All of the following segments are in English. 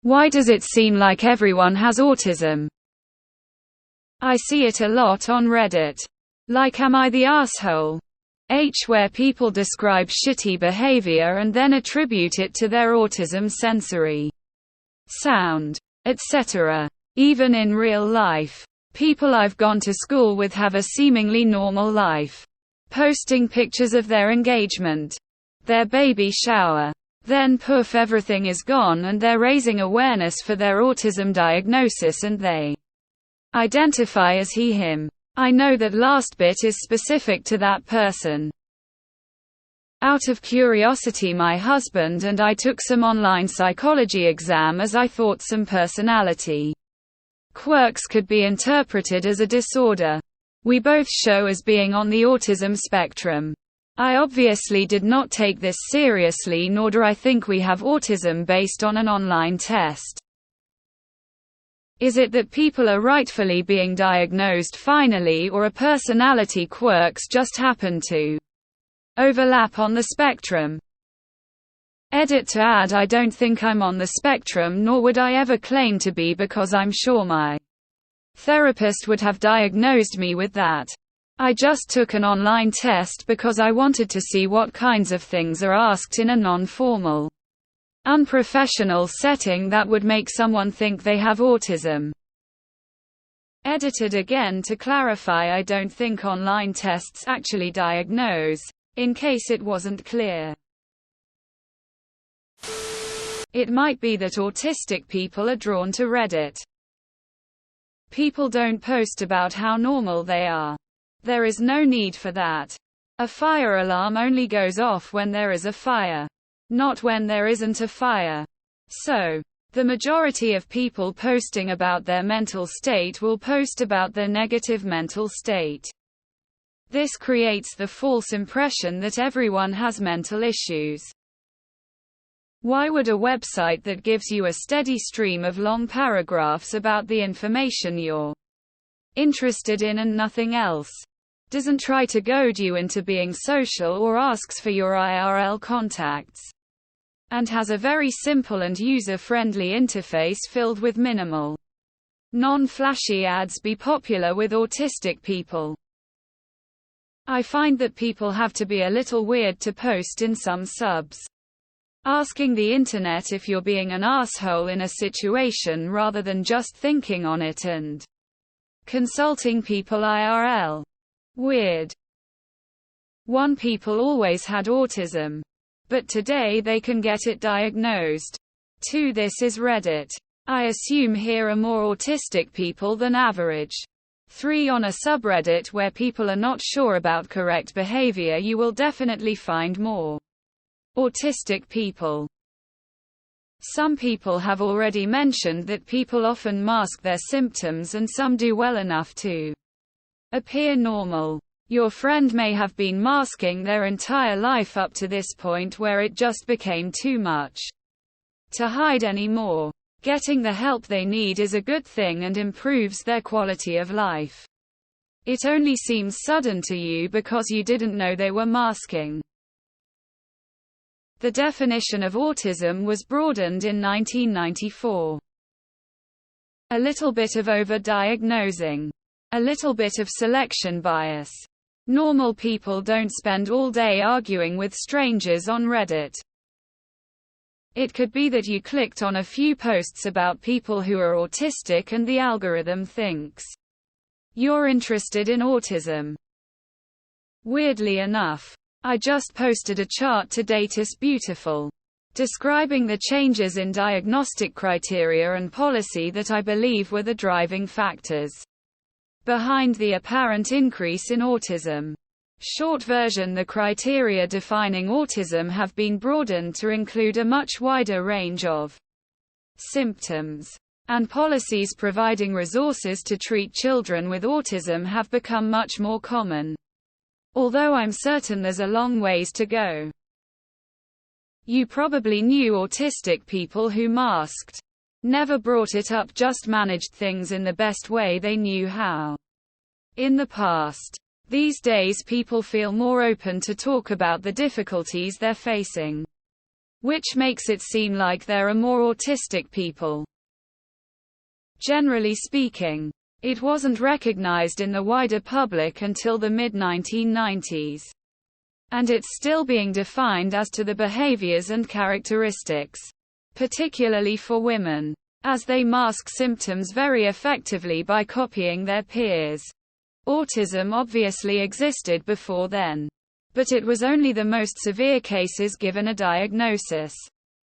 Why does it seem like everyone has autism? I see it a lot on Reddit. Like, am I the asshole? Where people describe shitty behavior and then attribute it to their autism, sensory, sound, etc. Even in real life, people I've gone to school with have a seemingly normal life, posting pictures of their engagement, their baby shower. Then poof, everything is gone and they're raising awareness for their autism diagnosis and they identify as he, him. I know that last bit is specific to that person. Out of curiosity, my husband and I took some online psychology exam as I thought some personality quirks could be interpreted as a disorder. We both show as being on the autism spectrum. I obviously did not take this seriously, nor do I think we have autism based on an online test. Is it that people are rightfully being diagnosed finally, or a personality quirks just happen to overlap on the spectrum? Edit to add, I don't think I'm on the spectrum, nor would I ever claim to be, because I'm sure my therapist would have diagnosed me with that. I just took an online test because I wanted to see what kinds of things are asked in a non-formal, unprofessional setting that would make someone think they have autism. Edited again to clarify, I don't think online tests actually diagnose, in case it wasn't clear. It might be that autistic people are drawn to Reddit. People don't post about how normal they are. There is no need for that. A fire alarm only goes off when there is a fire, not when there isn't a fire. So, the majority of people posting about their mental state will post about their negative mental state. This creates the false impression that everyone has mental issues. Why would a website that gives you a steady stream of long paragraphs about the information you're interested in and nothing else, doesn't try to goad you into being social or asks for your IRL contacts, and has a very simple and user-friendly interface filled with minimal, non-flashy ads, be popular with autistic people? I find that people have to be a little weird to post in some subs, asking the internet if you're being an asshole in a situation rather than just thinking on it and consulting people IRL. Weird. 1. People always had autism, but today they can get it diagnosed. 2. This is Reddit. I assume here are more autistic people than average. 3. On a subreddit where people are not sure about correct behavior, you will definitely find more autistic people. Some people have already mentioned that people often mask their symptoms and some do well enough to appear normal. Your friend may have been masking their entire life up to this point where it just became too much to hide anymore. Getting the help they need is a good thing and improves their quality of life. It only seems sudden to you because you didn't know they were masking. The definition of autism was broadened in 1994. A little bit of over-diagnosing. A little bit of selection bias. Normal people don't spend all day arguing with strangers on Reddit. It could be that you clicked on a few posts about people who are autistic and the algorithm thinks you're interested in autism. Weirdly enough, I just posted a chart today, It's Beautiful, describing the changes in diagnostic criteria and policy that I believe were the driving factors behind the apparent increase in autism. Short version: the criteria defining autism have been broadened to include a much wider range of symptoms, and policies providing resources to treat children with autism have become much more common. Although I'm certain there's a long ways to go. You probably knew autistic people who masked, never brought it up, just managed things in the best way they knew how in the past. These days people feel more open to talk about the difficulties they're facing. which makes it seem like there are more autistic people. Generally speaking, it wasn't recognized in the wider public until the mid-1990s. And it's still being defined as to the behaviors and characteristics, particularly for women, as they mask symptoms very effectively by copying their peers. Autism obviously existed before then, but it was only the most severe cases given a diagnosis.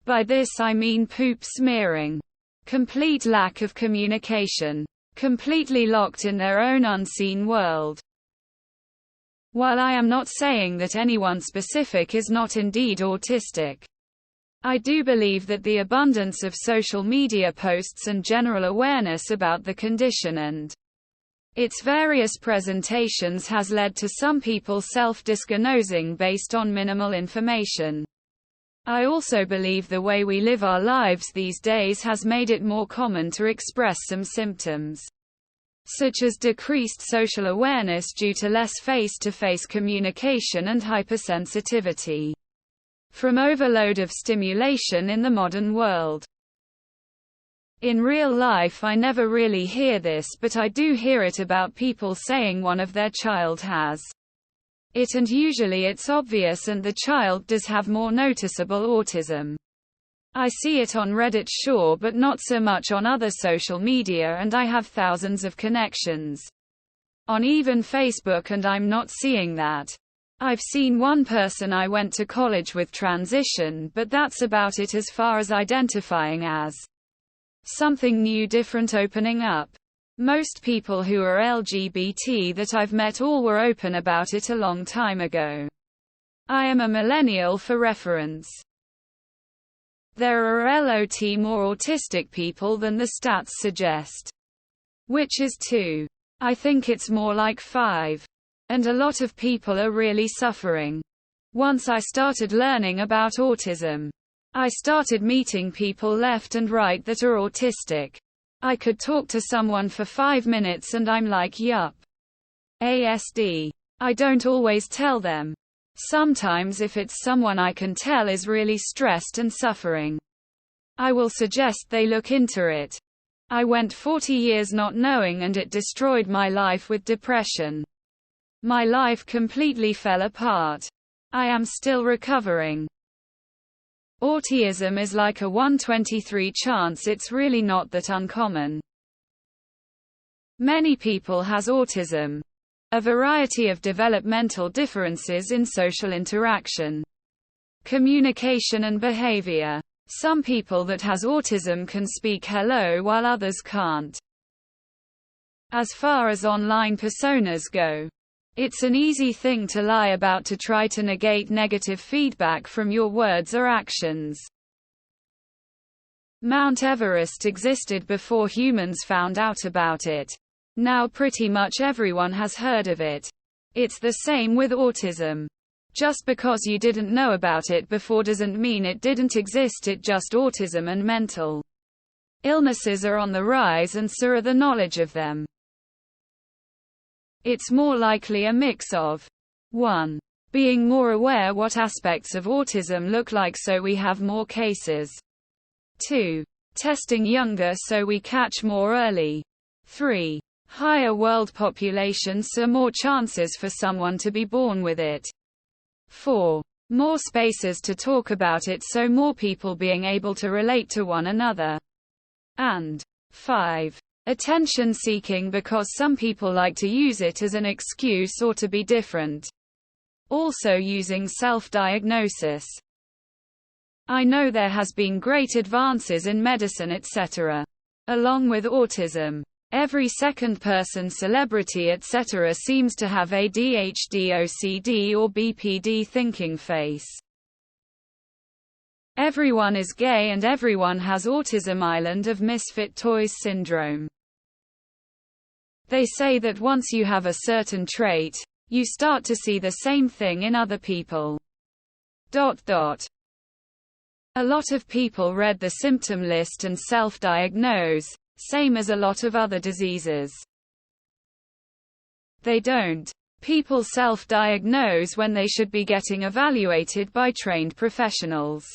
By this I mean poop smearing, complete lack of communication, completely locked in their own unseen world. While I am not saying that anyone specific is not indeed autistic, I do believe that the abundance of social media posts and general awareness about the condition and its various presentations has led to some people self-diagnosing based on minimal information. I also believe the way we live our lives these days has made it more common to express some symptoms, such as decreased social awareness due to less face-to-face communication and hypersensitivity from overload of stimulation in the modern world. In real life I never really hear this, but I do hear it about people saying one of their child has it, and usually it's obvious and the child does have more noticeable autism. I see it on Reddit, sure, but not so much on other social media, and I have thousands of connections on even Facebook, and I'm not seeing that. I've seen one person I went to college with transition, but that's about it as far as identifying as something new, different, opening up. Most people who are LGBT that I've met all were open about it a long time ago. I am a millennial for reference. There are a lot more autistic people than the stats suggest. Which is 2. I think it's more like 5. And a lot of people are really suffering. Once I started learning about autism, I started meeting people left and right that are autistic. I could talk to someone for 5 minutes and I'm like, yup. ASD. I don't always tell them. Sometimes if it's someone I can tell is really stressed and suffering, I will suggest they look into it. I went 40 years not knowing and it destroyed my life with depression. My life completely fell apart. I am still recovering. Autism is like a 1/23 chance. It's really not that uncommon. Many people has autism. A variety of developmental differences in social interaction, communication and behavior. Some people that has autism can speak hello while others can't. As far as online personas go, it's an easy thing to lie about to try to negate negative feedback from your words or actions. Mount Everest existed before humans found out about it. Now pretty much everyone has heard of it. It's the same with autism. Just because you didn't know about it before doesn't mean it didn't exist. It just autism and mental illnesses are on the rise, and so are the knowledge of them. It's more likely a mix of 1. Being more aware what aspects of autism look like so we have more cases. 2. Testing younger so we catch more early. 3. Higher world population so more chances for someone to be born with it. 4. More spaces to talk about it so more people being able to relate to one another. And 5. Attention seeking because some people like to use it as an excuse or to be different. Also using self-diagnosis. I know there has been great advances in medicine etc. Along with autism, every second person, celebrity etc. seems to have ADHD, OCD or BPD thinking face. Everyone is gay and everyone has autism. Island of misfit toys syndrome. They say that once you have a certain trait, you start to see the same thing in other people. A lot of people read the symptom list and self-diagnose, same as a lot of other diseases. They don't. People self-diagnose when they should be getting evaluated by trained professionals.